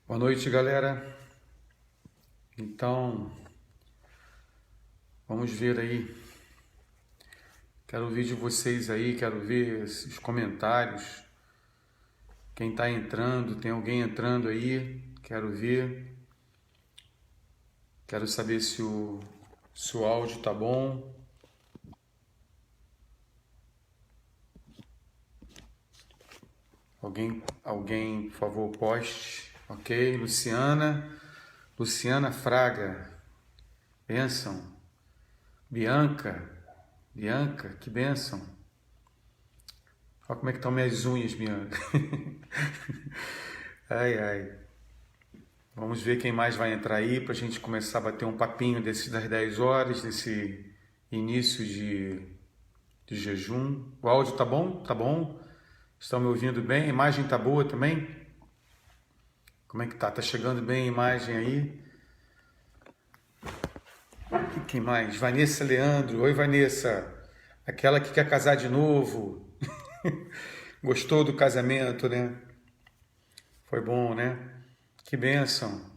Boa noite, galera. Então, vamos ver aí. Quero ouvir de vocês aí, quero ver os comentários. Quem está entrando, tem alguém entrando aí? Quero ver. Quero saber se o áudio tá bom. Alguém, por favor, poste. Ok, Luciana Fraga, bênção. Bianca, que bênção. Olha como é que estão minhas unhas, Bianca. Ai, ai. Vamos ver quem mais vai entrar aí para a gente começar a bater um papinho das 10 horas, desse início de jejum. O áudio tá bom? Tá bom? Estão me ouvindo bem? A imagem tá boa também? Como é que tá? Tá chegando bem a imagem aí? E quem mais? Vanessa Leandro. Oi, Vanessa. Aquela que quer casar de novo. Gostou do casamento, né? Foi bom, né? Que bênção.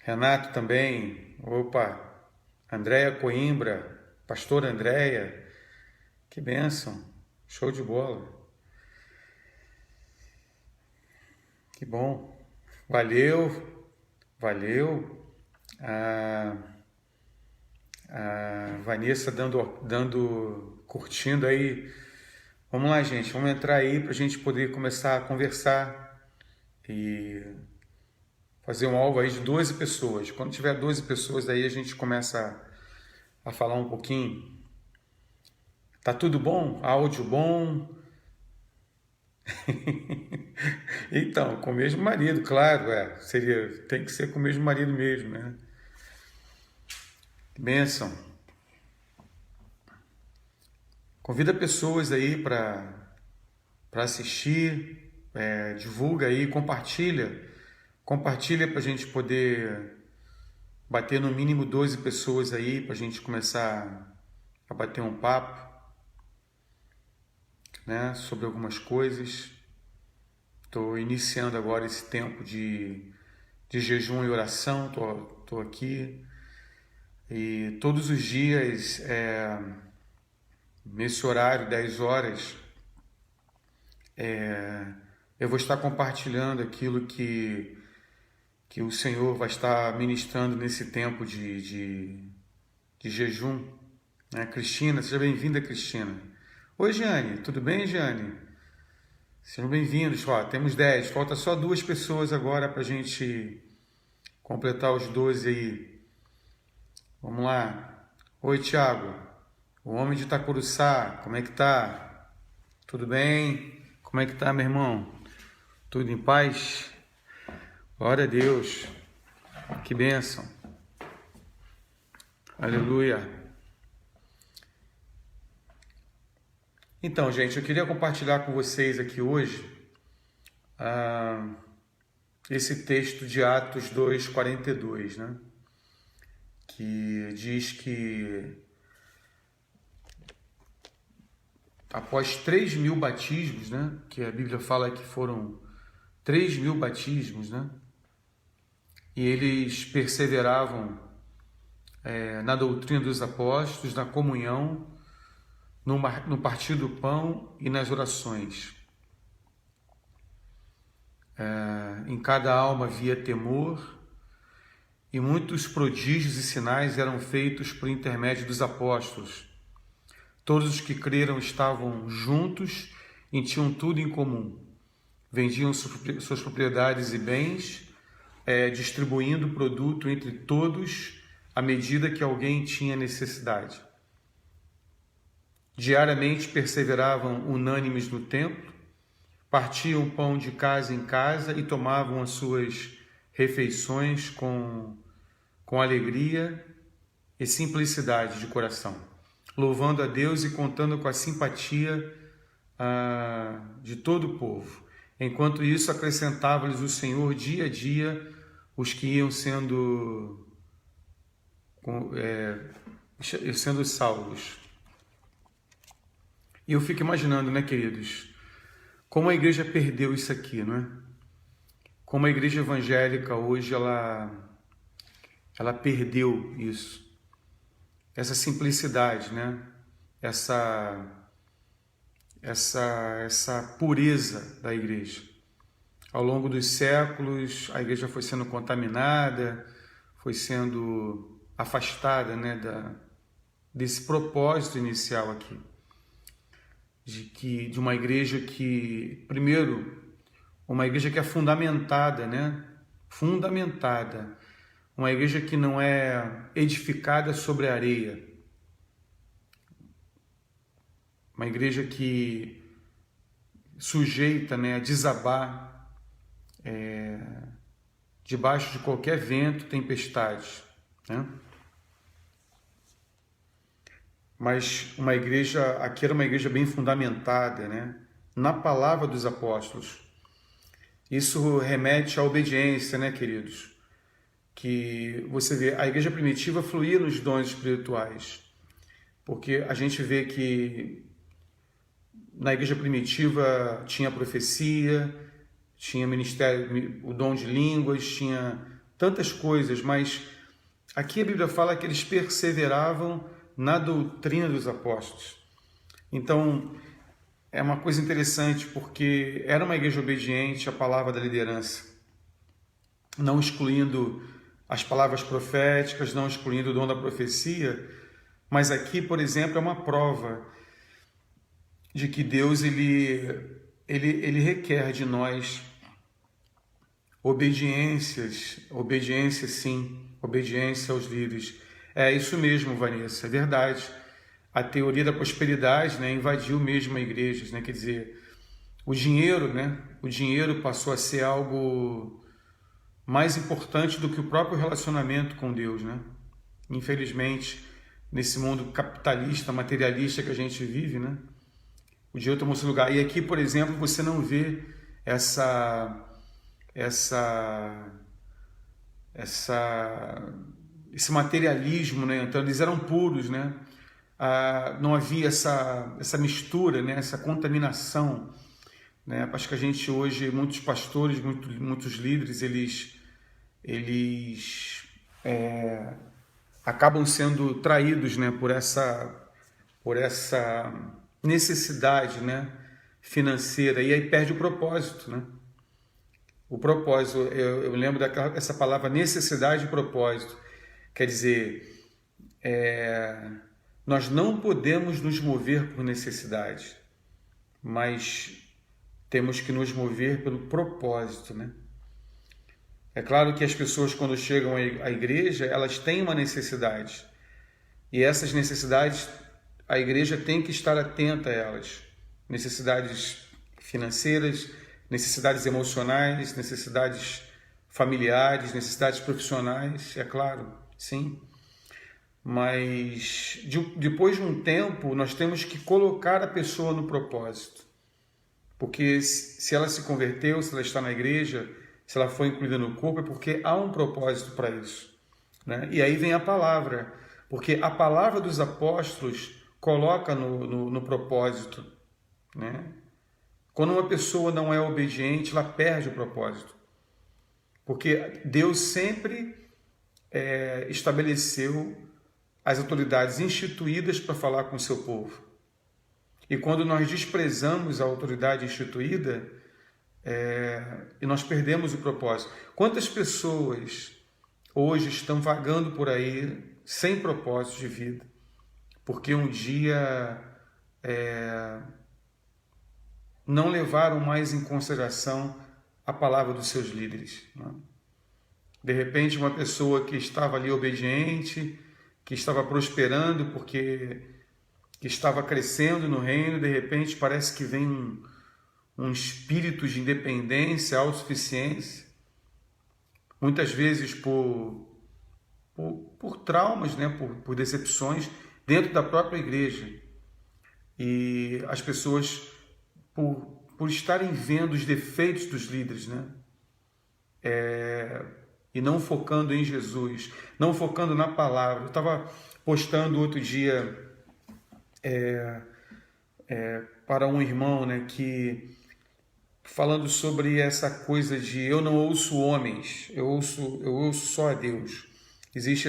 Renato também. Opa. Andréia Coimbra. Pastora Andréia. Que bênção. Show de bola. Que bom. Valeu. Valeu. A Vanessa curtindo aí. Vamos lá, gente. Vamos entrar aí para a gente poder começar a conversar e fazer um alvo aí de 12 pessoas. Quando tiver 12 pessoas, aí a gente começa a falar um pouquinho. Tá tudo bom? Áudio bom? Então, com o mesmo marido, claro, tem que ser com o mesmo marido mesmo, né? Bênção. Convida pessoas aí para assistir, divulga aí, compartilha para a gente poder bater no mínimo 12 pessoas aí, para a gente começar a bater um papo, né, sobre algumas coisas. Estou iniciando agora esse tempo de jejum e oração, tô aqui e todos os dias, nesse horário, 10 horas, eu vou estar compartilhando aquilo que o Senhor vai estar ministrando nesse tempo de jejum. Né? Cristina, seja bem-vinda, Cristina. Oi, Jeane, tudo bem, Jeane? Sejam bem-vindos. Ó, temos 10, falta só 2 pessoas agora para a gente completar os 12 aí. Vamos lá. Oi, Thiago, o homem de Itacuruçá, como é que tá? Tudo bem? Como é que tá, meu irmão? Tudo em paz? Glória a Deus. Que bênção. Aleluia. Então, gente, eu queria compartilhar com vocês aqui hoje esse texto de Atos 2:42, né? Que diz que após 3.000 batismos, né? Que a Bíblia fala que foram 3.000 batismos, né? E eles perseveravam na doutrina dos apóstolos, na comunhão, no partir do pão e nas orações. Em cada alma havia temor, e muitos prodígios e sinais eram feitos por intermédio dos apóstolos. Todos os que creram estavam juntos e tinham tudo em comum. Vendiam suas propriedades e bens, distribuindo o produto entre todos à medida que alguém tinha necessidade. Diariamente perseveravam unânimes no templo, partiam pão de casa em casa e tomavam as suas refeições com alegria e simplicidade de coração, louvando a Deus e contando com a simpatia de todo o povo. Enquanto isso, acrescentava-lhes o Senhor dia a dia os que iam sendo salvos. E eu fico imaginando, né, queridos, como a igreja perdeu isso aqui, não é? como a igreja evangélica hoje ela perdeu isso, essa simplicidade, né? Essa pureza da igreja. Ao longo dos séculos, a igreja foi sendo contaminada, foi sendo afastada, né, desse propósito inicial aqui, de uma igreja que, primeiro, uma igreja que é fundamentada, né? Fundamentada. Uma igreja que não é edificada sobre a areia. Uma igreja que sujeita, né, a desabar debaixo de qualquer vento, tempestade, né? Mas uma igreja, aqui era uma igreja bem fundamentada, né, na palavra dos apóstolos. Isso remete à obediência, né, queridos? Que você vê, a igreja primitiva fluía nos dons espirituais, porque a gente vê que na igreja primitiva tinha profecia, tinha ministério, o dom de línguas, tinha tantas coisas, mas aqui a Bíblia fala que eles perseveravam na doutrina dos apóstolos. Então, é uma coisa interessante, porque era uma igreja obediente à palavra da liderança, não excluindo as palavras proféticas, não excluindo o dom da profecia, mas aqui, por exemplo, é uma prova de que Deus ele requer de nós obediência sim, obediência aos líderes. É isso mesmo, Vanessa, é verdade. A teoria da prosperidade, né, invadiu mesmo a igreja, né? Quer dizer, o dinheiro, né, o dinheiro passou a ser algo mais importante do que o próprio relacionamento com Deus, né? Infelizmente, nesse mundo capitalista, materialista que a gente vive, né? O dinheiro tomou seu lugar. E aqui, por exemplo, você não vê esse materialismo, né? Então eles eram puros, né? Não havia essa mistura, né? Essa contaminação, né? Acho que a gente hoje, muitos pastores, muitos líderes, eles acabam sendo traídos, né? Por essa necessidade, né, financeira, e aí perde o propósito, né? O propósito, eu lembro dessa palavra necessidade e propósito, quer dizer, nós não podemos nos mover por necessidade, mas temos que nos mover pelo propósito, né? É claro que as pessoas, quando chegam à igreja, elas têm uma necessidade, e essas necessidades a igreja tem que estar atenta a elas. Necessidades financeiras, necessidades emocionais, necessidades familiares, necessidades profissionais, é claro, sim. Mas depois de um tempo, nós temos que colocar a pessoa no propósito. Porque se ela se converteu, se ela está na igreja, se ela foi incluída no corpo, é porque há um propósito para isso, né? E aí vem a palavra, porque a palavra dos apóstolos coloca no propósito, né? Quando uma pessoa não é obediente, ela perde o propósito, porque Deus sempre estabeleceu as autoridades instituídas para falar com o seu povo, e quando nós desprezamos a autoridade instituída, e nós perdemos o propósito. Quantas pessoas hoje estão vagando por aí sem propósito de vida, porque um dia não levaram mais em consideração a palavra dos seus líderes, né? De repente, uma pessoa que estava ali obediente, que estava prosperando, que estava crescendo no reino, de repente parece que vem um espírito de independência, autossuficiência, muitas vezes por traumas, né? por decepções dentro da própria igreja. E as pessoas, por estarem vendo os defeitos dos líderes, né? E não focando em Jesus, não focando na palavra. Eu estava postando outro dia para um irmão, né, que falando sobre essa coisa de eu não ouço homens, eu ouço só a Deus. Existe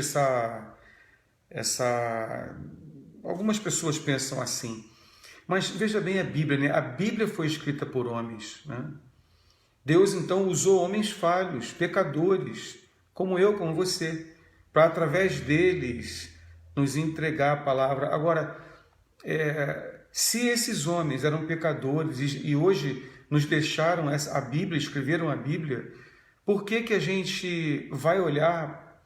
algumas pessoas pensam assim. Mas veja bem a Bíblia, né? A Bíblia foi escrita por homens, né? Deus então usou homens falhos, pecadores, como eu, como você, para através deles nos entregar a palavra. Agora, se esses homens eram pecadores e hoje nos deixaram a Bíblia, escreveram a Bíblia, por que a gente vai olhar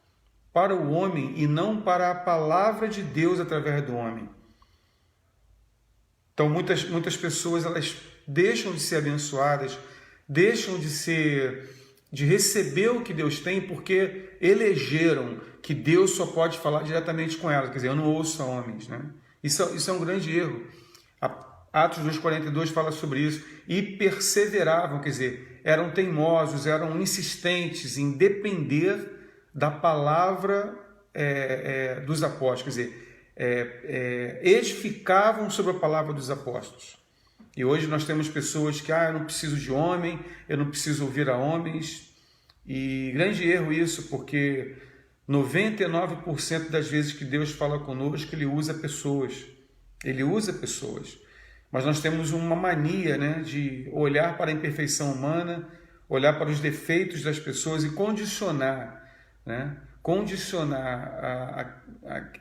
para o homem e não para a palavra de Deus através do homem? Então, muitas pessoas elas deixam de ser abençoadas, deixam de receber o que Deus tem, porque elegeram que Deus só pode falar diretamente com elas. Quer dizer, eu não ouço a homens, né? Isso é um grande erro. Atos 2,42 fala sobre isso. E perseveravam, quer dizer, eram teimosos, eram insistentes em depender da palavra dos apóstolos. Quer dizer, edificavam sobre a palavra dos apóstolos. E hoje nós temos pessoas que, eu não preciso de homem, eu não preciso ouvir a homens. E grande erro isso, porque 99% das vezes que Deus fala conosco, Ele usa pessoas. Ele usa pessoas. Mas nós temos uma mania, né, de olhar para a imperfeição humana, olhar para os defeitos das pessoas e condicionar, né? Condicionar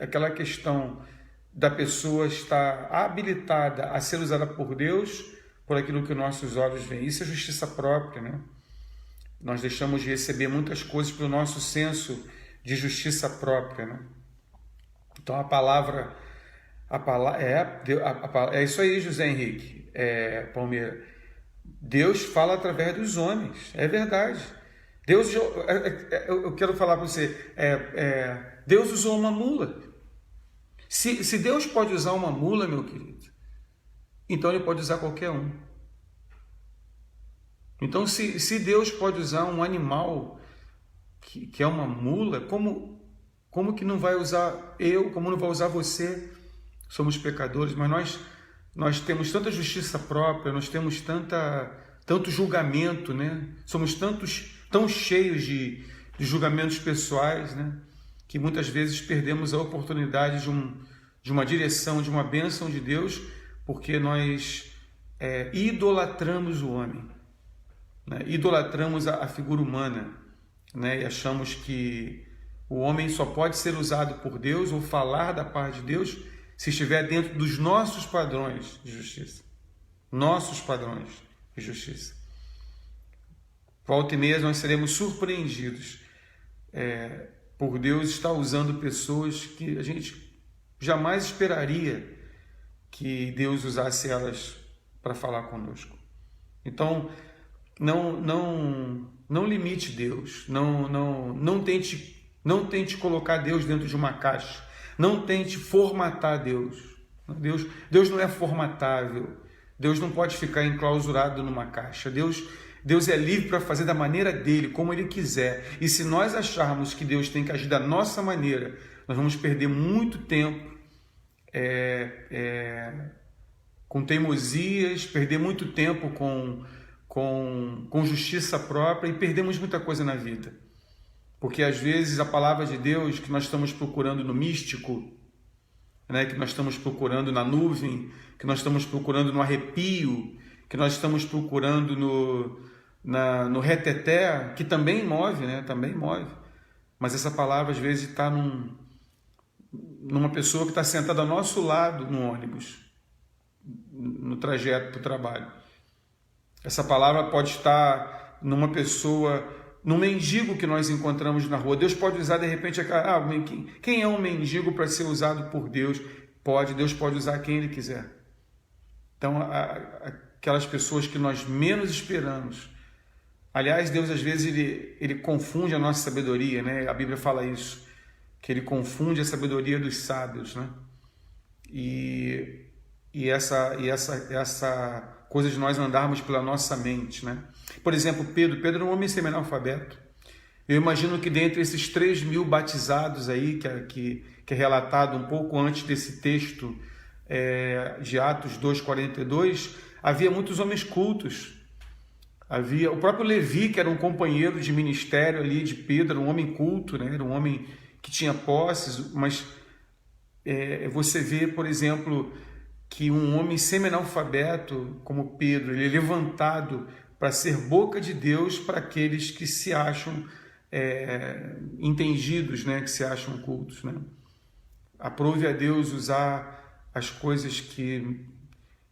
aquela questão da pessoa estar habilitada a ser usada por Deus por aquilo que nossos olhos veem. Isso é justiça própria, né? Nós deixamos de receber muitas coisas pelo nosso senso de justiça própria, né? Então a palavra é isso aí, José Henrique, Palmeira. Deus fala através dos homens, é verdade. Deus, eu quero falar para você, Deus usou uma mula. Se Deus pode usar uma mula, meu querido, então Ele pode usar qualquer um. Então, se Deus pode usar um animal que é uma mula, como que não vai usar eu, como não vai usar você? Somos pecadores, mas nós temos tanta justiça própria, nós temos tanto julgamento, né? Somos tão cheios de julgamentos pessoais, né? Que muitas vezes perdemos a oportunidade de uma direção, de uma bênção de Deus, porque nós idolatramos o homem, né? Idolatramos a figura humana, né? E achamos que o homem só pode ser usado por Deus ou falar da parte de Deus se estiver dentro dos nossos padrões de justiça. Nossos padrões de justiça. Volta e meia nós seremos surpreendidos por Deus estar usando pessoas que a gente jamais esperaria que Deus usasse elas para falar conosco. Então, não limite Deus, não tente colocar Deus dentro de uma caixa, não tente formatar Deus. Deus não é formatável, Deus não pode ficar enclausurado numa caixa. Deus é livre para fazer da maneira dele, como ele quiser. E se nós acharmos que Deus tem que agir da nossa maneira, nós vamos perder muito tempo com teimosias, perder muito tempo com justiça própria e perdemos muita coisa na vida. Porque às vezes a palavra de Deus que nós estamos procurando no místico, né, que nós estamos procurando na nuvem, que nós estamos procurando no arrepio, que nós estamos procurando no reteté, que também move, né, também move. Mas essa palavra às vezes está numa pessoa que está sentada ao nosso lado no ônibus, no trajeto para o trabalho. Essa palavra pode estar numa pessoa, num mendigo que nós encontramos na rua. Deus pode usar de repente, quem é um mendigo para ser usado por Deus? Deus pode usar quem Ele quiser. Então, aquelas pessoas que nós menos esperamos. Aliás, Deus às vezes ele confunde a nossa sabedoria, né? A Bíblia fala isso, que Ele confunde a sabedoria dos sábios, né? E essa coisa de nós andarmos pela nossa mente, né? Por exemplo, Pedro era um homem semi-analfabeto. Eu imagino que dentre esses 3.000 batizados aí, que é relatado um pouco antes desse texto de Atos 2,42, havia muitos homens cultos. Havia o próprio Levi, que era um companheiro de ministério ali de Pedro, um homem culto, né? Era um homem que tinha posses, mas você vê, por exemplo, que um homem semi-analfabeto como Pedro, ele é levantado para ser boca de Deus para aqueles que se acham entendidos, né? Que se acham cultos, né? Aprove a Deus usar as coisas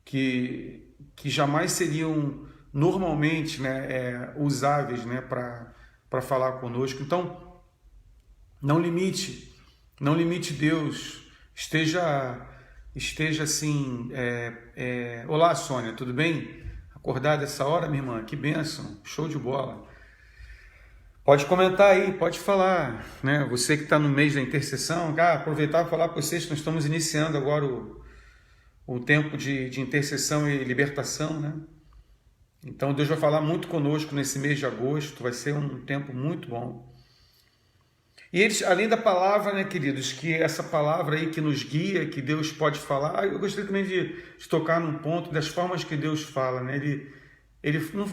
que jamais seriam normalmente, né, usáveis, né, para falar conosco. Então, não limite Deus, esteja assim, olá Sônia, tudo bem? Acordada essa hora, minha irmã? Que bênção, show de bola. Pode comentar aí, pode falar, né? Você que está no mês da intercessão, aproveitar para falar para vocês que nós estamos iniciando agora o tempo de intercessão e libertação, né? Então Deus vai falar muito conosco nesse mês de agosto, vai ser um tempo muito bom. E eles, além da palavra, né, queridos, que essa palavra aí que nos guia, que Deus pode falar, eu gostaria também de tocar num ponto das formas que Deus fala, né?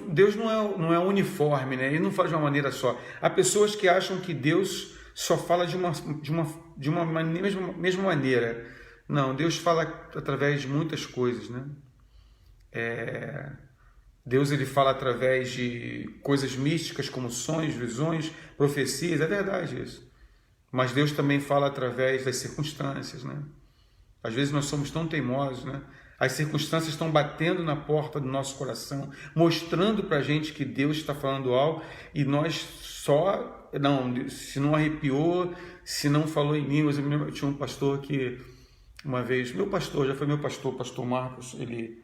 Deus não é uniforme, né? Ele não fala de uma maneira só. Há pessoas que acham que Deus só fala de uma mesma maneira. Não, Deus fala através de muitas coisas, né? Deus ele fala através de coisas místicas como sonhos, visões, profecias, é verdade isso. Mas Deus também fala através das circunstâncias, né? Às vezes nós somos tão teimosos, né? As circunstâncias estão batendo na porta do nosso coração, mostrando para a gente que Deus está falando algo e nós se não arrepiou, se não falou em línguas. Eu tinha um pastor que uma vez, já foi meu pastor, pastor Marcos, ele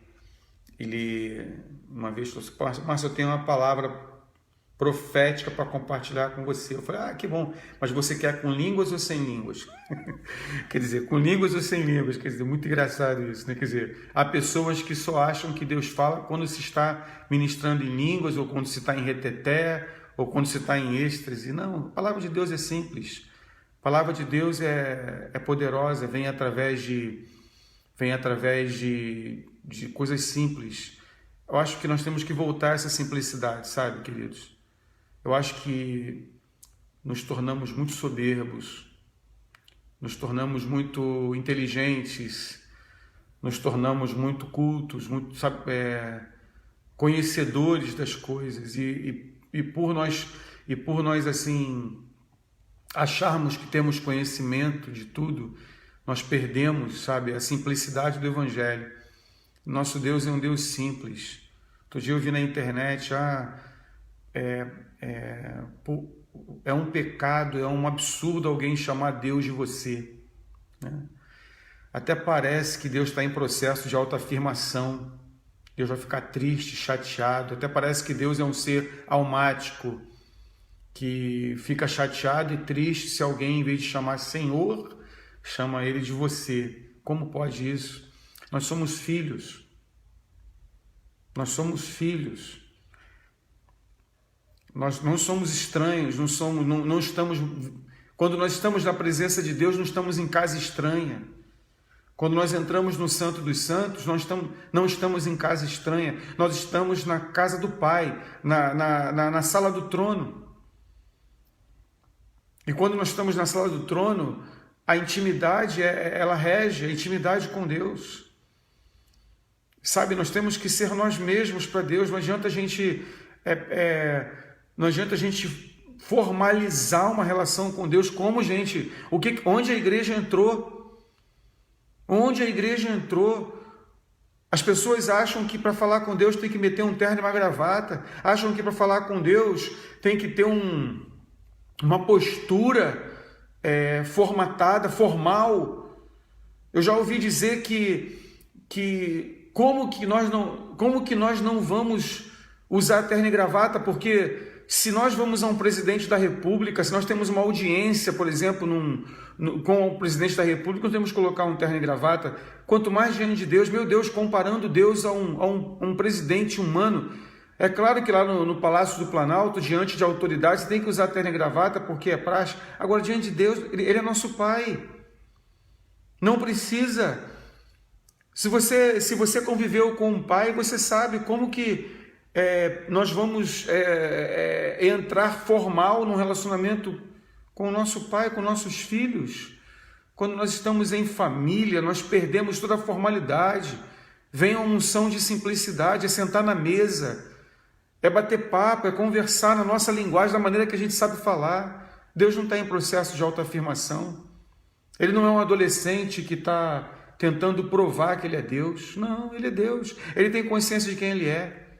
uma vez falou assim: Márcio, eu tenho uma palavra profética para compartilhar com você. Eu falei: que bom, mas você quer com línguas ou sem línguas? Quer dizer, com línguas ou sem línguas? Quer dizer, muito engraçado isso, né? Quer dizer, há pessoas que só acham que Deus fala quando se está ministrando em línguas, ou quando se está em reteté, ou quando se está em êxtase. Não, a palavra de Deus é simples. A palavra de Deus é poderosa, vem através de coisas simples. Eu acho que nós temos que voltar a essa simplicidade, sabe, queridos? Eu acho que nos tornamos muito soberbos, nos tornamos muito inteligentes, nos tornamos muito cultos, muito, conhecedores das coisas e por nós assim acharmos que temos conhecimento de tudo, nós perdemos, sabe, a simplicidade do Evangelho. Nosso Deus é um Deus simples. Outro dia eu vi na internet, é um pecado, é um absurdo alguém chamar Deus de você, né? Até parece que Deus está em processo de autoafirmação. Deus vai ficar triste, chateado. Até parece que Deus é um ser almático, que fica chateado e triste se alguém, em vez de chamar Senhor, chama Ele de você. Como pode isso? Nós somos filhos. Nós somos filhos. Nós não somos estranhos, não estamos... Quando nós estamos na presença de Deus, não estamos em casa estranha. Quando nós entramos no Santo dos Santos, nós não estamos em casa estranha. Nós estamos na casa do Pai, na sala do trono. E quando nós estamos na sala do trono, a intimidade, ela rege, a intimidade com Deus. Sabe, nós temos que ser nós mesmos para Deus. Não adianta a gente formalizar uma relação com Deus como gente. Onde a igreja entrou? Onde a igreja entrou? As pessoas acham que para falar com Deus tem que meter um terno e uma gravata. Acham que para falar com Deus tem que ter uma postura formatada, formal. Eu já ouvi dizer que como que nós não vamos usar terno e gravata, porque se nós vamos a um presidente da República, se nós temos uma audiência, por exemplo, com o presidente da República, nós temos que colocar um terno e gravata. Quanto mais diante de Deus, meu Deus, comparando Deus a um presidente humano. É claro que lá no Palácio do Planalto, diante de autoridades, tem que usar terno e gravata, porque é praxe. Agora, diante de Deus, Ele é nosso Pai. Não precisa. Se você conviveu com um pai, você sabe como que nós vamos entrar formal num relacionamento com o nosso pai, com nossos filhos. Quando nós estamos em família, nós perdemos toda a formalidade. Vem a unção de simplicidade, é sentar na mesa, é bater papo, é conversar na nossa linguagem, da maneira que a gente sabe falar. Deus não está em processo de autoafirmação. Ele não é um adolescente que está tentando provar que ele é Deus. Não, ele é Deus. Ele tem consciência de quem ele é.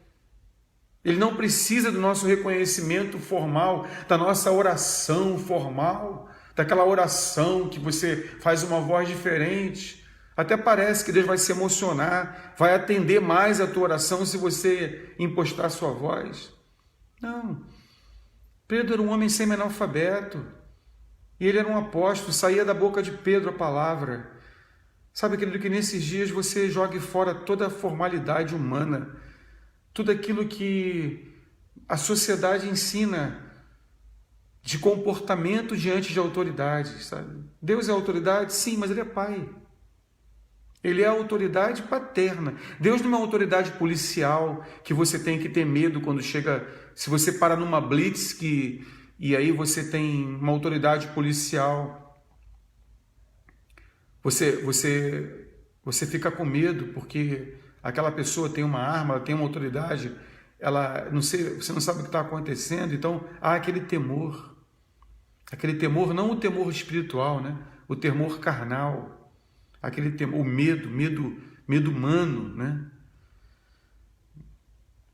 Ele não precisa do nosso reconhecimento formal, da nossa oração formal, daquela oração que você faz uma voz diferente. Até parece que Deus vai se emocionar, vai atender mais a tua oração se você impostar a sua voz. Não. Pedro era um homem semi-analfabeto, e ele era um apóstolo, saía da boca de Pedro a palavra. Sabe, querido, que nesses dias você jogue fora toda a formalidade humana, tudo aquilo que a sociedade ensina de comportamento diante de autoridades, sabe? Deus é autoridade? Sim, mas Ele é Pai. Ele é a autoridade paterna. Deus não é uma autoridade policial que você tem que ter medo quando chega... Se você para numa blitz e aí você tem uma autoridade policial, você fica com medo porque aquela pessoa tem uma arma, ela tem uma autoridade, você não sabe o que está acontecendo, então há aquele temor não o temor espiritual, né? O temor carnal, aquele temor, o medo humano, né?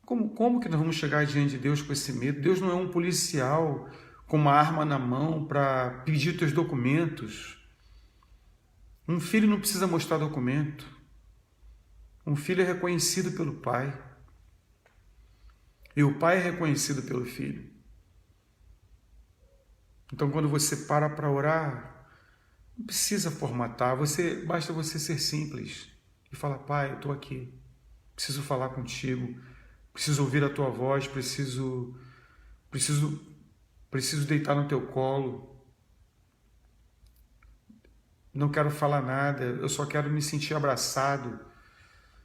Como que nós vamos chegar diante de Deus com esse medo? Deus não é um policial com uma arma na mão para pedir teus documentos. Um filho não precisa mostrar documento. Um filho é reconhecido pelo pai. E o pai é reconhecido pelo filho. Então, quando você para orar, não precisa formatar. Basta você ser simples e falar: Pai, eu estou aqui. Preciso falar contigo. Preciso ouvir a tua voz. Preciso deitar no teu colo. Não quero falar nada. Eu só quero me sentir abraçado.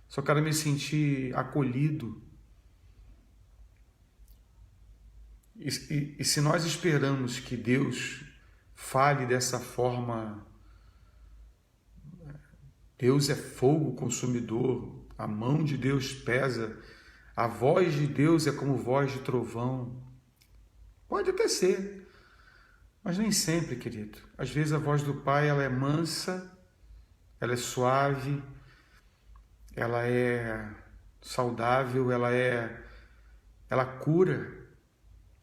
Só quero me sentir acolhido. E se nós esperamos que Deus fale dessa forma, Deus é fogo consumidor, a mão de Deus pesa, a voz de Deus é como voz de trovão. Pode até ser, mas nem sempre, querido. Às vezes a voz do Pai, ela é mansa, ela é suave, ela é saudável, ela cura,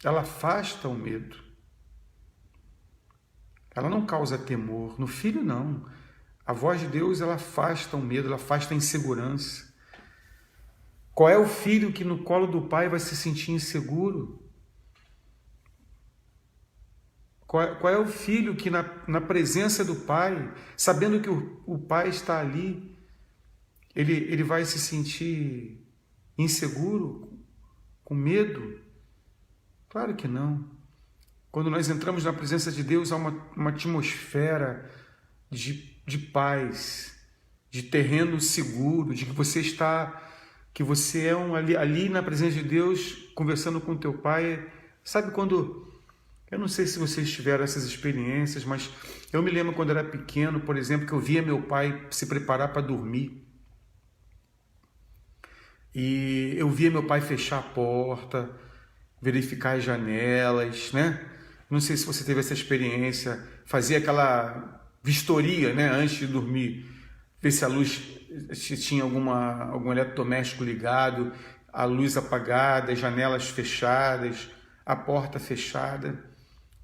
ela afasta o medo. Ela não causa temor. No filho, não. A voz de Deus, ela afasta o medo, ela afasta a insegurança. Qual é o filho que no colo do pai vai se sentir inseguro? Qual é o filho que na presença do pai, sabendo que o pai está ali, ele vai se sentir inseguro, com medo? Claro que não. Quando nós entramos na presença de Deus, há uma atmosfera de paz, de terreno seguro, de que você é ali na presença de Deus, conversando com o teu pai. Sabe quando... Eu não sei se vocês tiveram essas experiências, mas eu me lembro quando eu era pequeno, por exemplo, que eu via meu pai se preparar para dormir. E eu via meu pai fechar a porta, verificar as janelas, né? Não sei se você teve essa experiência, fazia aquela vistoria, né, antes de dormir, ver se a luz, se tinha algum eletrodoméstico ligado, a luz apagada, as janelas fechadas, a porta fechada.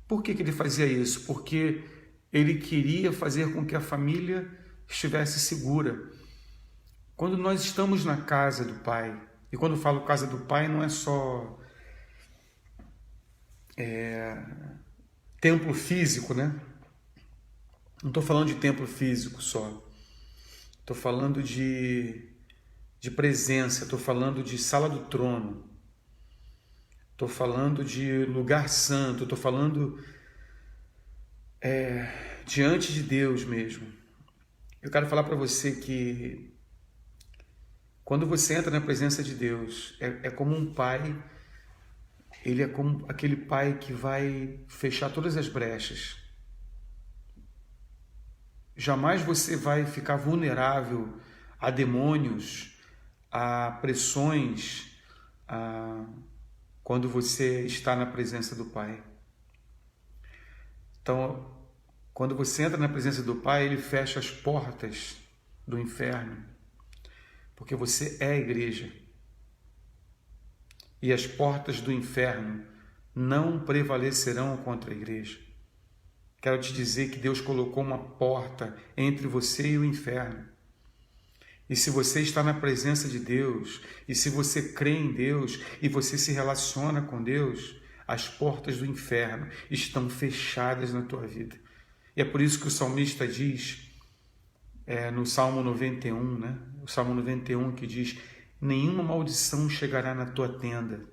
Por que ele fazia isso? Porque ele queria fazer com que a família estivesse segura. Quando nós estamos na casa do Pai, e quando eu falo casa do Pai, não é só templo físico, né? Não estou falando de templo físico só. Estou falando de presença, estou falando de sala do trono. Estou falando de lugar santo, estou falando diante de Deus mesmo. Eu quero falar para você que Quando você entra na presença de Deus, é como um pai, ele é como aquele pai que vai fechar todas as brechas. Jamais você vai ficar vulnerável a demônios, a pressões, quando você está na presença do Pai. Então, quando você entra na presença do Pai, Ele fecha as portas do inferno, porque você é a igreja. E as portas do inferno não prevalecerão contra a igreja. Quero te dizer que Deus colocou uma porta entre você e o inferno. E se você está na presença de Deus, e se você crê em Deus, e você se relaciona com Deus, as portas do inferno estão fechadas na tua vida. E é por isso que o salmista diz, no Salmo 91, né? O Salmo 91 que diz: nenhuma maldição chegará na tua tenda.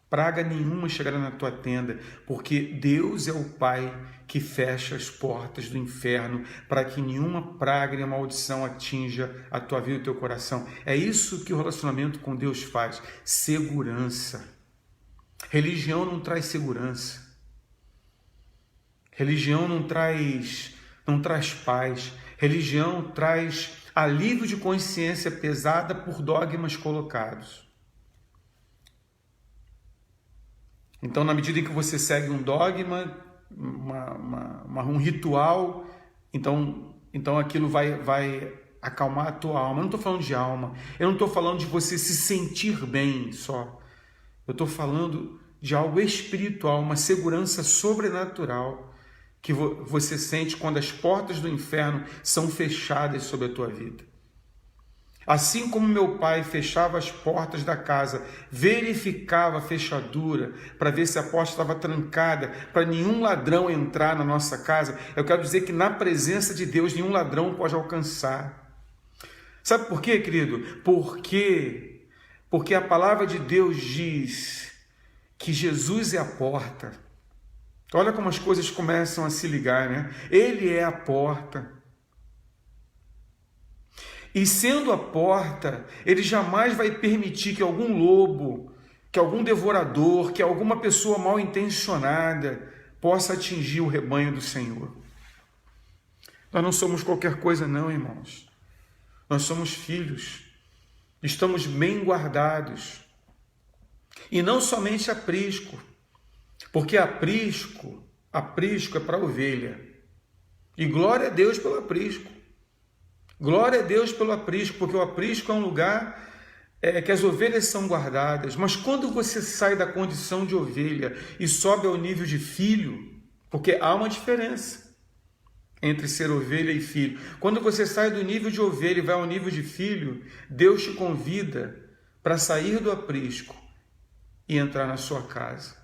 Praga nenhuma chegará na tua tenda, porque Deus é o Pai que fecha as portas do inferno para que nenhuma praga nem maldição atinja a tua vida e o teu coração. É isso que o relacionamento com Deus faz. Segurança. Religião não traz segurança. Religião não traz paz. Religião traz alívio de consciência pesada por dogmas colocados. Então, na medida em que você segue um dogma, um ritual, então aquilo vai acalmar a tua alma. Eu não estou falando de alma, eu não estou falando de você se sentir bem só. Eu estou falando de algo espiritual, uma segurança sobrenatural que você sente quando as portas do inferno são fechadas sobre a tua vida. Assim como meu pai fechava as portas da casa, verificava a fechadura para ver se a porta estava trancada, para nenhum ladrão entrar na nossa casa, eu quero dizer que na presença de Deus nenhum ladrão pode alcançar. Sabe por quê, querido? Porque a palavra de Deus diz que Jesus é a porta. Olha como as coisas começam a se ligar, né? Ele é a porta. E sendo a porta, ele jamais vai permitir que algum lobo, que algum devorador, que alguma pessoa mal intencionada possa atingir o rebanho do Senhor. Nós não somos qualquer coisa não, irmãos. Nós somos filhos. Estamos bem guardados. E não somente aprisco, porque aprisco é para ovelha. E glória a Deus pelo aprisco. Glória a Deus pelo aprisco, porque o aprisco é um lugar que as ovelhas são guardadas. Mas quando você sai da condição de ovelha e sobe ao nível de filho, porque há uma diferença entre ser ovelha e filho. Quando você sai do nível de ovelha e vai ao nível de filho, Deus te convida para sair do aprisco e entrar na sua casa.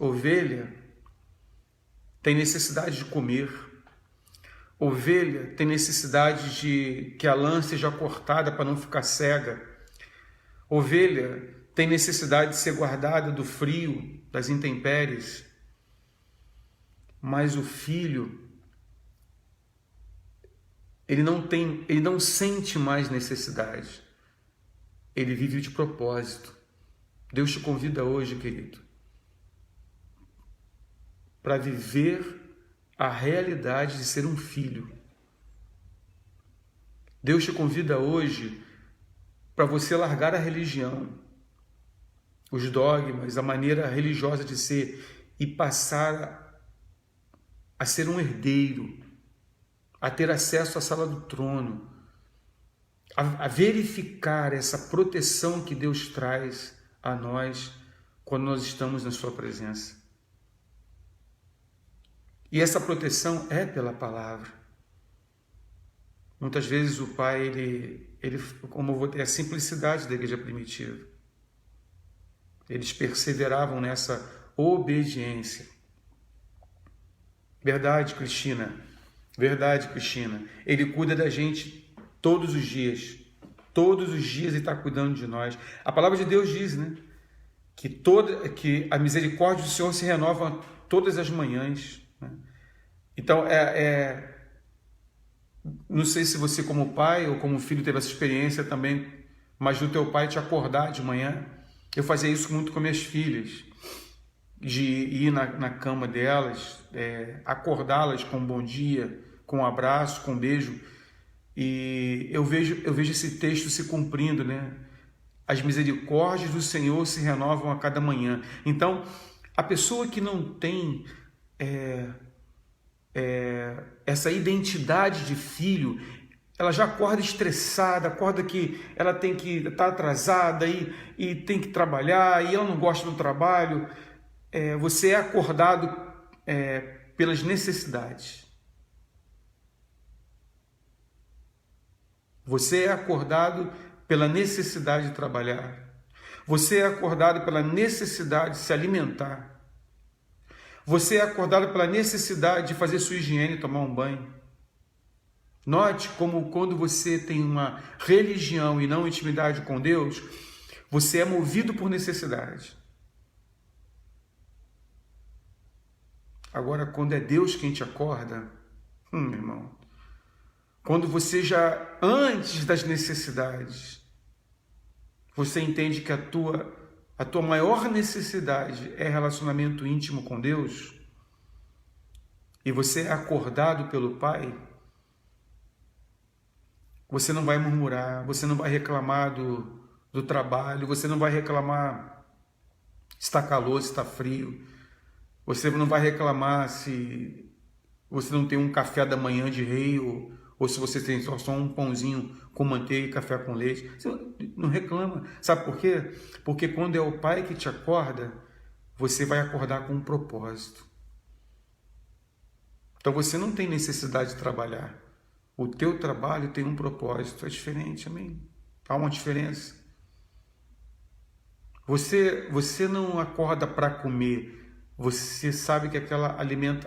Ovelha tem necessidade de comer. Ovelha tem necessidade de que a lã seja cortada para não ficar cega. Ovelha tem necessidade de ser guardada do frio, das intempéries. Mas o filho, ele não sente mais necessidade. Ele vive de propósito. Deus te convida hoje, querido, para viver a realidade de ser um filho. Deus te convida hoje para você largar a religião, os dogmas, a maneira religiosa de ser e passar a ser um herdeiro, a ter acesso à sala do trono, a verificar essa proteção que Deus traz a nós quando nós estamos na sua presença. E essa proteção é pela palavra. Muitas vezes o pai, é a simplicidade da igreja primitiva. Eles perseveravam nessa obediência. Verdade, Cristina. Verdade, Cristina. Ele cuida da gente todos os dias. Todos os dias ele está cuidando de nós. A palavra de Deus diz, né? Que a misericórdia do Senhor se renova todas as manhãs. Então, Não sei se você como pai ou como filho teve essa experiência também, mas do teu pai te acordar de manhã. Eu fazia isso muito com minhas filhas, de ir na cama delas, acordá-las com um bom dia, com um abraço, com um beijo. E eu vejo esse texto se cumprindo, né? As misericórdias do Senhor se renovam a cada manhã. Então, a pessoa que não tem essa identidade de filho, ela já acorda estressada, acorda que ela tem que estar atrasada e tem que trabalhar, e ela não gosta do trabalho. Você é acordado pelas necessidades. Você é acordado pela necessidade de trabalhar. Você é acordado pela necessidade de se alimentar. Você é acordado pela necessidade de fazer sua higiene e tomar um banho. Note como quando você tem uma religião e não intimidade com Deus, você é movido por necessidade. Agora, quando é Deus quem te acorda, meu irmão, quando você já, antes das necessidades, você entende que a tua maior necessidade é relacionamento íntimo com Deus, e você é acordado pelo Pai, você não vai murmurar, você não vai reclamar do trabalho, você não vai reclamar se está calor, se está frio, você não vai reclamar se você não tem um café da manhã de rei ou se você tem só um pãozinho com manteiga e café com leite. Você não reclama. Sabe por quê? Porque quando é o Pai que te acorda, você vai acordar com um propósito. Então você não tem necessidade de trabalhar. O teu trabalho tem um propósito. É diferente, amém? Há uma diferença. Você não acorda para comer. Você sabe que aquele alimento,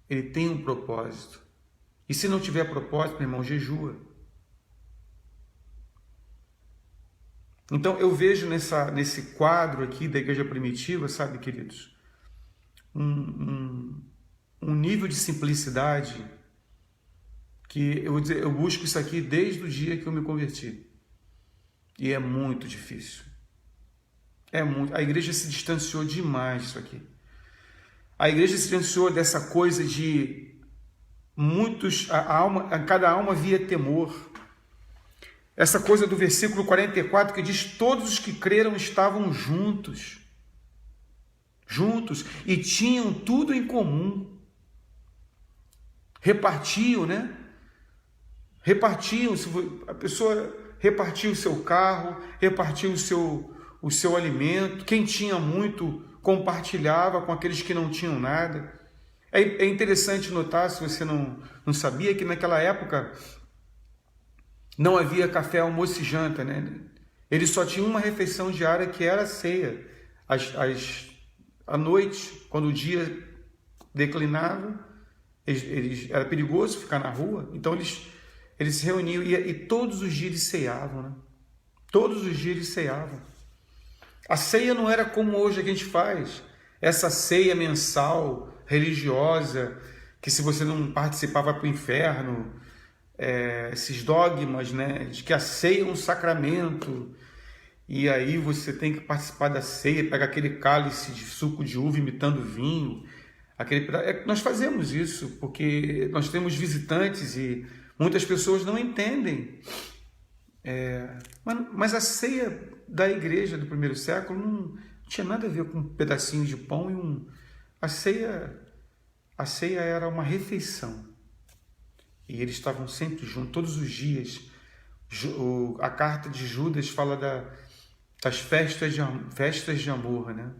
ele tem um propósito. E se não tiver propósito, meu irmão, jejua. Então eu vejo nesse quadro aqui da igreja primitiva, sabe, queridos, um nível de simplicidade que eu busco isso aqui desde o dia que eu me converti. E é muito difícil. A igreja se distanciou demais disso aqui. A igreja se distanciou dessa coisa de a cada alma havia temor. Essa coisa do versículo 44 que diz: todos os que creram estavam juntos, e tinham tudo em comum. Repartiam, né? A pessoa repartia o seu carro, repartia o seu alimento. Quem tinha muito compartilhava com aqueles que não tinham nada. É interessante notar, se você não sabia, que naquela época não havia café, almoço e janta, né? Eles só tinham uma refeição diária, que era a ceia. À noite, quando o dia declinava, era perigoso ficar na rua, então eles se reuniam e todos os dias eles ceiavam, né? Todos os dias eles ceiavam. A ceia não era como hoje a gente faz, essa ceia mensal, religiosa, que se você não participar vai para o inferno, esses dogmas, né, de que a ceia é um sacramento, e aí você tem que participar da ceia, pega aquele cálice de suco de uva imitando vinho, nós fazemos isso porque nós temos visitantes e muitas pessoas não entendem, mas a ceia da igreja do primeiro século não tinha nada a ver com um pedacinho de pão e a ceia era uma refeição. E eles estavam sempre juntos, todos os dias. A carta de Judas fala das festas de amor, né?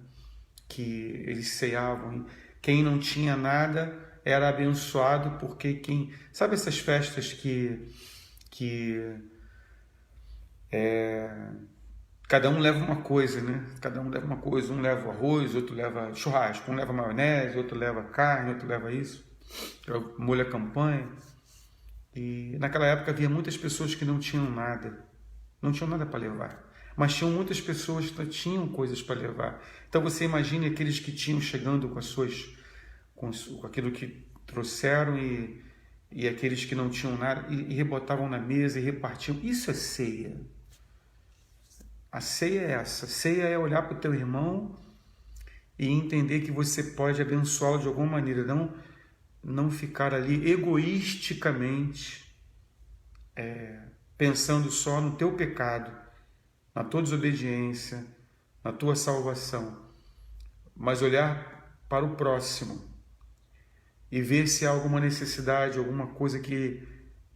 Que eles ceiavam. Quem não tinha nada era abençoado, porque sabe essas festas que cada um leva uma coisa, né? Cada um leva uma coisa. Um leva arroz, outro leva churrasco, um leva maionese, outro leva carne, outro leva isso, molho à campanha. E naquela época havia muitas pessoas que não tinham nada para levar, mas tinham muitas pessoas que tinham coisas para levar. Então você imagine aqueles que tinham chegando com aquilo que trouxeram e aqueles que não tinham nada, e rebotavam na mesa e repartiam. Isso é ceia. A ceia é essa. A ceia é olhar para o teu irmão e entender que você pode abençoá-lo de alguma maneira, não ficar ali egoisticamente pensando só no teu pecado, na tua desobediência, na tua salvação, mas olhar para o próximo e ver se há alguma necessidade, alguma coisa que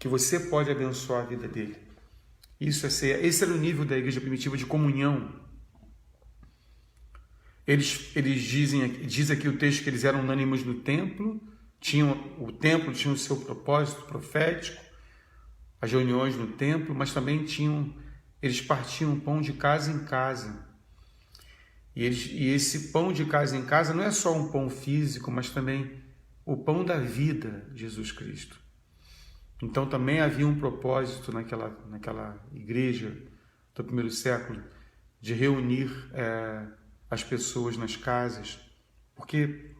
você pode abençoar a vida dele. Isso é ceia. Esse era o nível da igreja primitiva de comunhão. Eles diz aqui o texto que eles eram unânimes no templo, o templo tinha o seu propósito profético, as reuniões no templo, mas também eles partiam pão de casa em casa. E esse pão de casa em casa não é só um pão físico, mas também o pão da vida, Jesus Cristo. Então também havia um propósito naquela igreja do primeiro século de reunir as pessoas nas casas, porque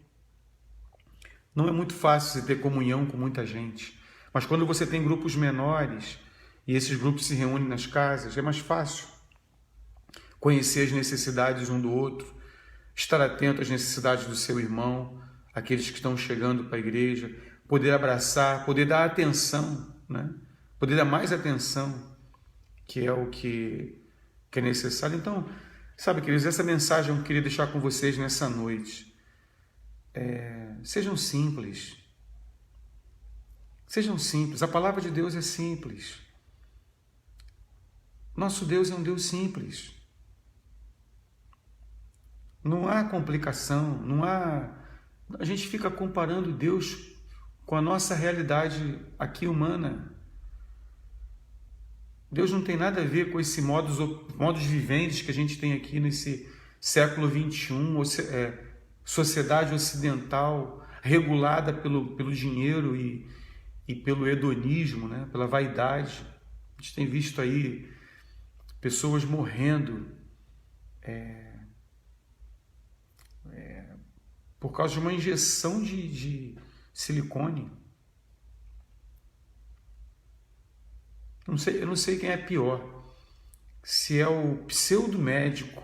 não é muito fácil você ter comunhão com muita gente, mas quando você tem grupos menores e esses grupos se reúnem nas casas, é mais fácil conhecer as necessidades um do outro, estar atento às necessidades do seu irmão, aqueles que estão chegando para a igreja, poder abraçar, poder dar atenção, né? Poder dar mais atenção, que é o que é necessário. Então, sabe, queridos, essa mensagem eu queria deixar com vocês nessa noite. Sejam simples. Sejam simples. A palavra de Deus é simples. Nosso Deus é um Deus simples. Não há complicação, não há... A gente fica comparando Deus com a nossa realidade aqui humana. Deus não tem nada a ver com esse modos viventes que a gente tem aqui nesse século XXI, sociedade ocidental regulada pelo dinheiro e pelo hedonismo, né? Pela vaidade. A gente tem visto aí pessoas morrendo por causa de uma injeção de silicone. Eu não sei quem é pior. Se é o pseudo-médico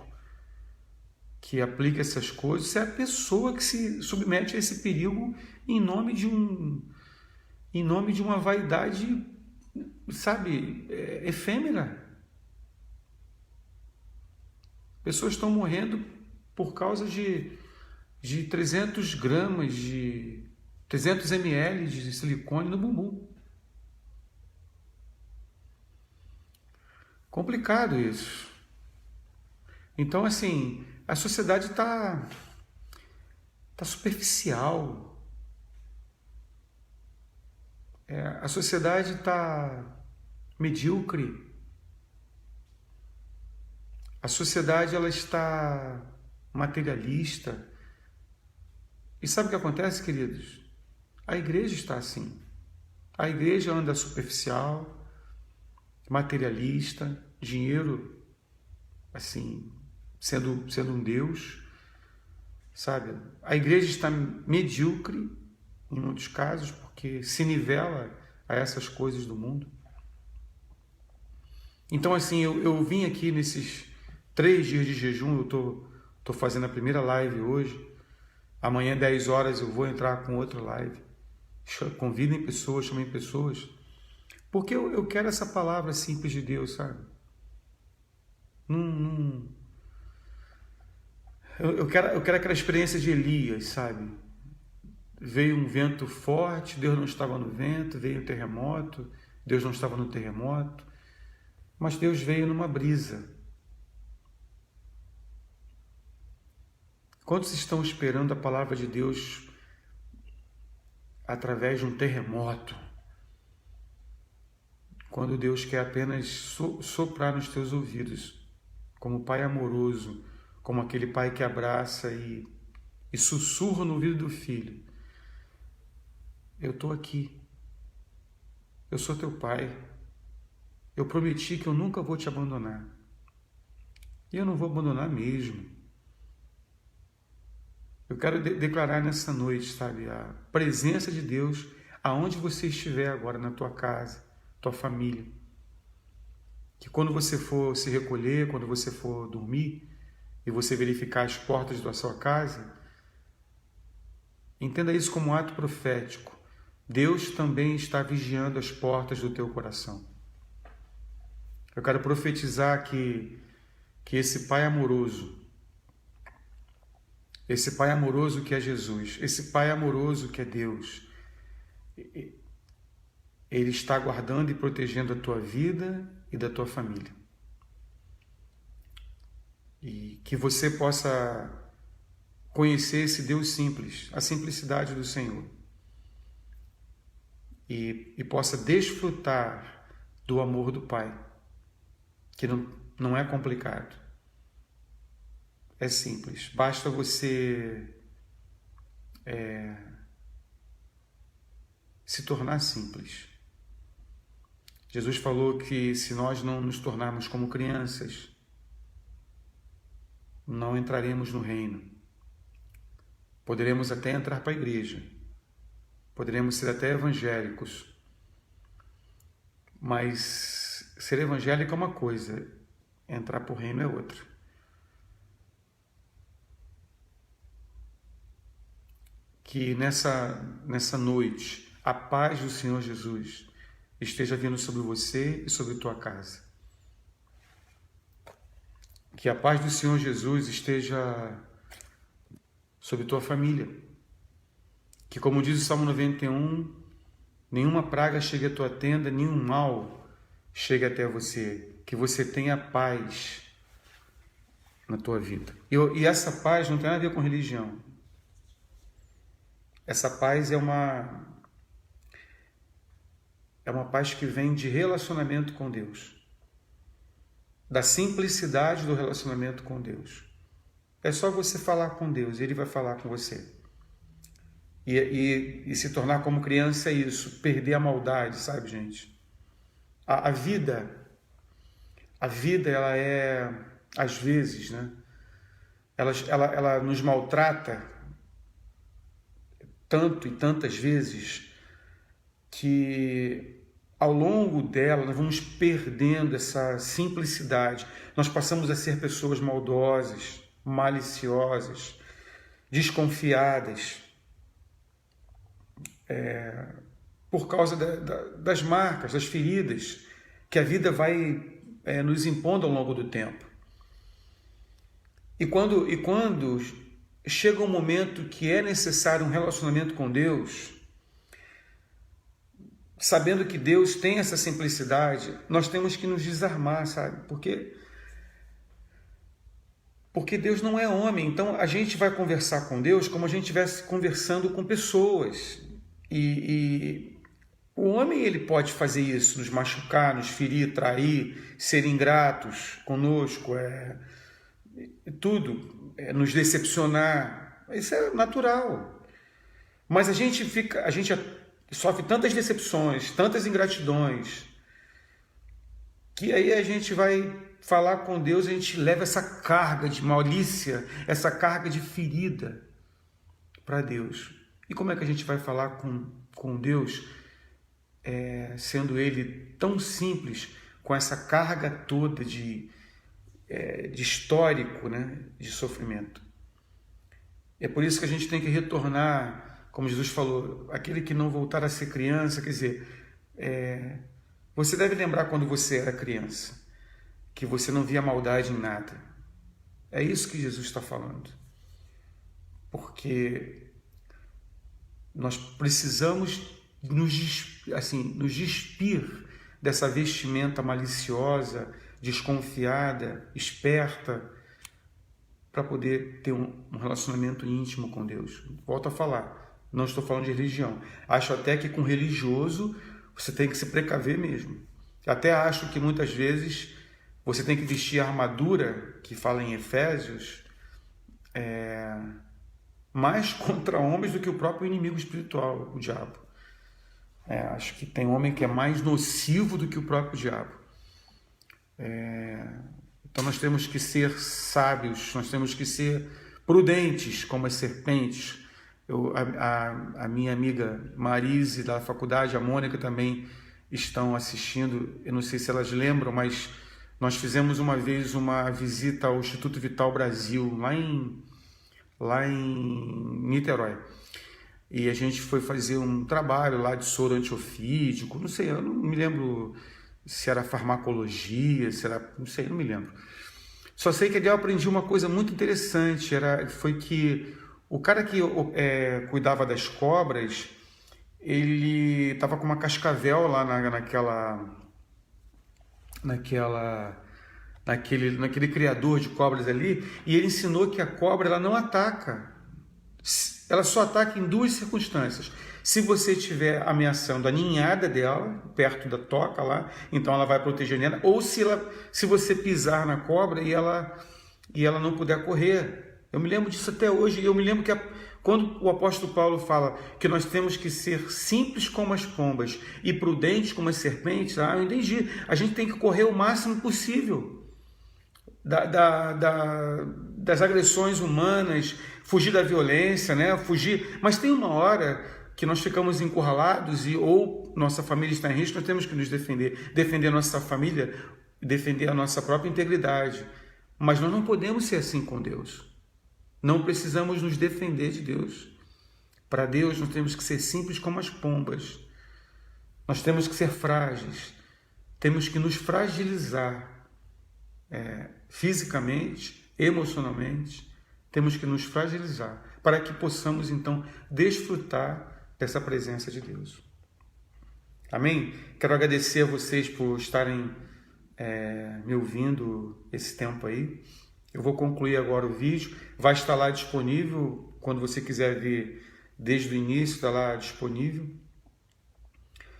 que aplica essas coisas, se é a pessoa que se submete a esse perigo em nome de uma vaidade, sabe, efêmera. Pessoas estão morrendo por causa de 300 gramas, de 300 ml de silicone no bumbum. Complicado isso. Então, assim, a sociedade está superficial. A sociedade está medíocre. A sociedade ela está materialista. E sabe o que acontece, queridos? A igreja está assim. A igreja anda superficial, materialista, dinheiro, assim, sendo um Deus, sabe? A igreja está medíocre, em muitos casos, porque se nivela a essas coisas do mundo. Então, assim, eu vim aqui nesses 3 dias de jejum, eu tô fazendo a primeira live hoje. Amanhã, 10 horas, eu vou entrar com outra live. Convidem pessoas, chamem pessoas. Porque eu quero essa palavra simples de Deus, sabe? Eu quero aquela experiência de Elias, sabe? Veio um vento forte, Deus não estava no vento, veio um terremoto, Deus não estava no terremoto, mas Deus veio numa brisa. Quantos estão esperando a palavra de Deus através de um terremoto? Quando Deus quer apenas soprar nos teus ouvidos, como Pai amoroso, como aquele pai que abraça e sussurra no ouvido do filho. Eu estou aqui. Eu sou teu pai. Eu prometi que eu nunca vou te abandonar. E eu não vou abandonar mesmo. Eu quero declarar nessa noite, sabe, a presença de Deus, aonde você estiver agora, na tua casa, tua família, que quando você for se recolher, quando você for dormir e você verificar as portas da sua casa, entenda isso como um ato profético. Deus também está vigiando as portas do teu coração. Eu quero profetizar que esse Pai amoroso que é Jesus, esse Pai amoroso que é Deus, Ele está guardando e protegendo a tua vida e da tua família. E que você possa conhecer esse Deus simples, a simplicidade do Senhor. E possa desfrutar do amor do Pai, que não é complicado. É simples. Basta você se tornar simples. Jesus falou que se nós não nos tornarmos como crianças, não entraremos no reino. Poderemos até entrar para a igreja, poderemos ser até evangélicos, mas ser evangélico é uma coisa, entrar para o reino é outra. Que nessa noite, a paz do Senhor Jesus esteja vindo sobre você e sobre tua casa. Que a paz do Senhor Jesus esteja sobre tua família. Que, como diz o Salmo 91, nenhuma praga chegue à tua tenda, nenhum mal chegue até você. Que você tenha paz na tua vida. E essa paz não tem nada a ver com religião. Essa paz é uma paz que vem de relacionamento com Deus. Da simplicidade do relacionamento com Deus. É só você falar com Deus, Ele vai falar com você. E se tornar como criança é isso, perder a maldade, sabe, gente? A vida, ela é, às vezes, né? Ela nos maltrata tanto e tantas vezes que ao longo dela nós vamos perdendo essa simplicidade. Nós passamos a ser pessoas maldosas, maliciosas, desconfiadas, por causa das marcas, das feridas que a vida vai nos impondo ao longo do tempo. E quando chega um momento que é necessário um relacionamento com Deus, sabendo que Deus tem essa simplicidade, nós temos que nos desarmar, sabe? Porque Deus não é homem, então a gente vai conversar com Deus como a gente estivesse conversando com pessoas. E o homem, ele pode fazer isso, nos machucar, nos ferir, trair, ser ingratos conosco, nos decepcionar. Isso é natural. Mas a gente sofre tantas decepções, tantas ingratidões, que aí a gente vai falar com Deus, a gente leva essa carga de malícia, essa carga de ferida para Deus. E como é que a gente vai falar com Deus, sendo Ele tão simples, com essa carga toda de histórico, né, de sofrimento? É por isso que a gente tem que retornar, como Jesus falou, aquele que não voltar a ser criança, quer dizer, você deve lembrar quando você era criança, que você não via maldade em nada. É isso que Jesus está falando. Porque nós precisamos nos despir dessa vestimenta maliciosa, desconfiada, esperta, para poder ter um relacionamento íntimo com Deus. Volto a falar, não estou falando de religião. Acho até que com religioso você tem que se precaver mesmo. Até acho que muitas vezes você tem que vestir a armadura, que fala em Efésios, mais contra homens do que o próprio inimigo espiritual, o diabo. Acho que tem homem que é mais nocivo do que o próprio diabo. Então nós temos que ser sábios, nós temos que ser prudentes como as serpentes, A minha amiga Marise, da faculdade, a Mônica também estão assistindo. Eu não sei se elas lembram, mas nós fizemos uma vez uma visita ao Instituto Vital Brasil, lá em Niterói. E a gente foi fazer um trabalho lá de soro antiofídico, não sei, eu não me lembro se era farmacologia, não sei, não me lembro. Só sei que ali eu aprendi uma coisa muito interessante, foi que o cara que cuidava das cobras, ele estava com uma cascavel lá naquele criador de cobras ali, e ele ensinou que a cobra ela não ataca. Ela só ataca em duas circunstâncias. Se você estiver ameaçando a ninhada dela, perto da toca lá, então ela vai proteger nela, ou se você pisar na cobra e ela não puder correr. Eu me lembro disso até hoje. Eu me lembro que quando o apóstolo Paulo fala que nós temos que ser simples como as pombas e prudentes como as serpentes, eu entendi. A gente tem que correr o máximo possível das agressões humanas, fugir da violência, né? Mas tem uma hora que nós ficamos encurralados ou nossa família está em risco, nós temos que nos defender a nossa família, defender a nossa própria integridade. Mas nós não podemos ser assim com Deus. Não precisamos nos defender de Deus. Para Deus nós temos que ser simples como as pombas. Nós temos que ser frágeis. Temos que nos fragilizar. Fisicamente, emocionalmente, temos que nos fragilizar para que possamos então desfrutar dessa presença de Deus. Amém? Quero agradecer a vocês por estarem me ouvindo esse tempo aí. Eu vou concluir agora o vídeo, vai estar lá disponível, quando você quiser ver desde o início, está lá disponível.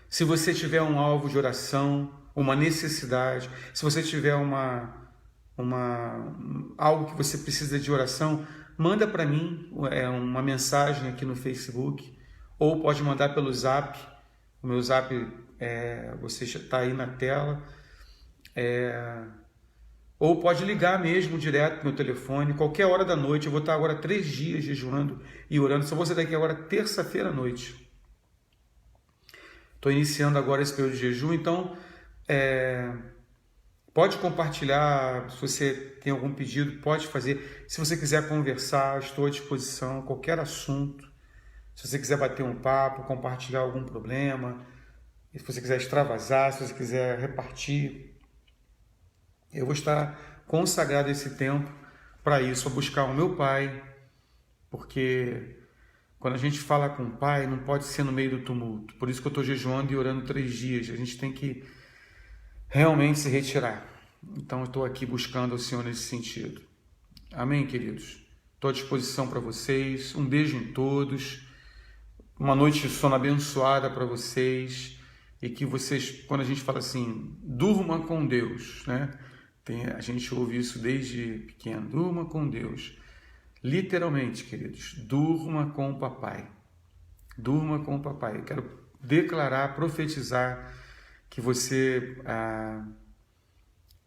Se você tiver um alvo de oração, uma necessidade, se você tiver algo que você precisa de oração, manda para mim uma mensagem aqui no Facebook, ou pode mandar pelo Zap. O meu Zap você está aí na tela, ou pode ligar mesmo direto no meu telefone, qualquer hora da noite. Eu vou estar agora 3 dias jejuando e orando, só vou sair daqui agora terça-feira à noite. Estou iniciando agora esse período de jejum, então pode compartilhar. Se você tem algum pedido, pode fazer. Se você quiser conversar, estou à disposição, qualquer assunto. Se você quiser bater um papo, compartilhar algum problema, se você quiser extravasar, se você quiser repartir, eu vou estar consagrado esse tempo para isso, a buscar o meu Pai, porque quando a gente fala com o Pai, não pode ser no meio do tumulto. Por isso que eu estou jejuando e orando 3 dias. A gente tem que realmente se retirar. Então eu estou aqui buscando o Senhor nesse sentido. Amém, queridos? Estou à disposição para vocês. Um beijo em todos. Uma noite de sono abençoada para vocês. E que vocês, quando a gente fala assim, durma com Deus, né? A gente ouve isso desde pequeno. Durma com Deus. Literalmente, queridos, durma com o papai. Durma com o papai. Eu quero declarar, profetizar que você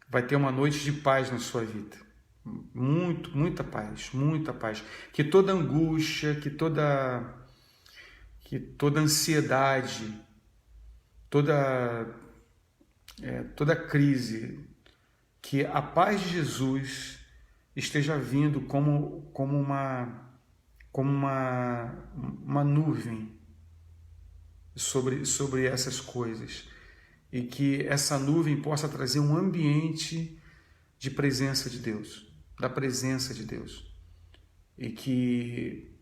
vai ter uma noite de paz na sua vida. Muita paz, muita paz. Que toda angústia, que toda ansiedade, toda crise, que a paz de Jesus esteja vindo como uma nuvem sobre essas coisas, e que essa nuvem possa trazer um ambiente de presença de Deus, da presença de Deus, e que,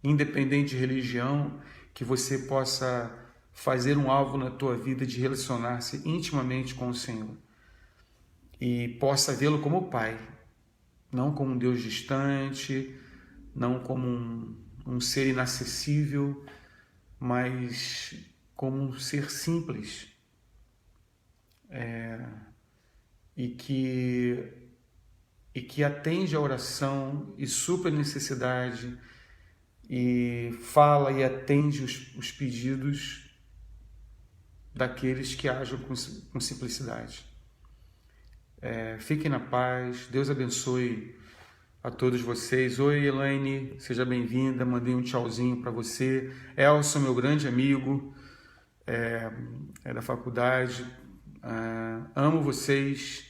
independente de religião, que você possa fazer um alvo na tua vida de relacionar-se intimamente com o Senhor e possa vê-lo como Pai, não como um Deus distante, não como um ser inacessível, mas como um ser simples, e que atende a oração e supra a necessidade e fala e atende os pedidos daqueles que agem com simplicidade. Fiquem na paz, Deus abençoe a todos vocês. Oi, Elaine, seja bem-vinda. Mandei um tchauzinho para você. Elson, meu grande amigo, é da faculdade. Amo vocês.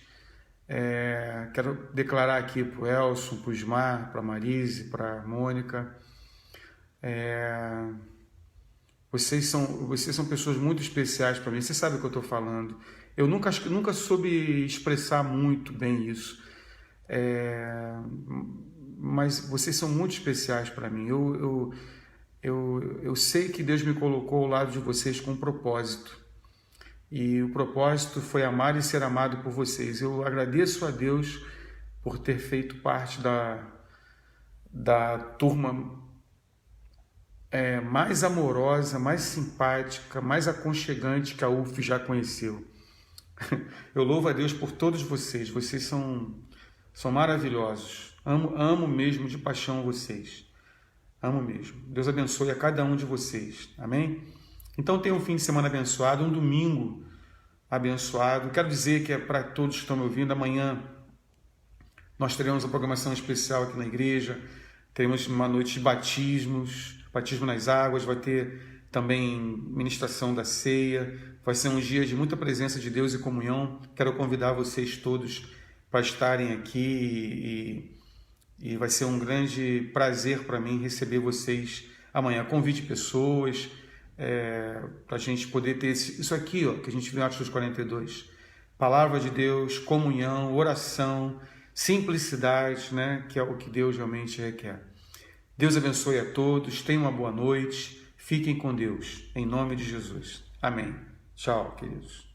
Quero declarar aqui para o Elson, para o Ismar, para a Marise, para a Mônica. Vocês são pessoas muito especiais para mim. Você sabe o que eu estou falando. Eu nunca soube expressar muito bem isso. Mas vocês são muito especiais para mim. Eu sei que Deus me colocou ao lado de vocês com um propósito. E o propósito foi amar e ser amado por vocês. Eu agradeço a Deus por ter feito parte da turma mais amorosa, mais simpática, mais aconchegante que a UF já conheceu. Eu louvo a Deus por todos vocês. Vocês são maravilhosos. Amo mesmo de paixão vocês. Amo mesmo. Deus abençoe a cada um de vocês. Amém? Então tenha um fim de semana abençoado, um domingo abençoado. Quero dizer que é para todos que estão me ouvindo, amanhã nós teremos uma programação especial aqui na igreja. Teremos uma noite de batismo nas águas, vai ter também ministração da ceia. Vai ser um dia de muita presença de Deus e comunhão. Quero convidar vocês todos para estarem aqui e vai ser um grande prazer para mim receber vocês amanhã. Convide pessoas para a gente poder ter isso aqui, que a gente viu em Atos 42. Palavra de Deus, comunhão, oração, simplicidade, né, que é o que Deus realmente requer. Deus abençoe a todos, tenham uma boa noite, fiquem com Deus, em nome de Jesus. Amém. Tchau, queridos.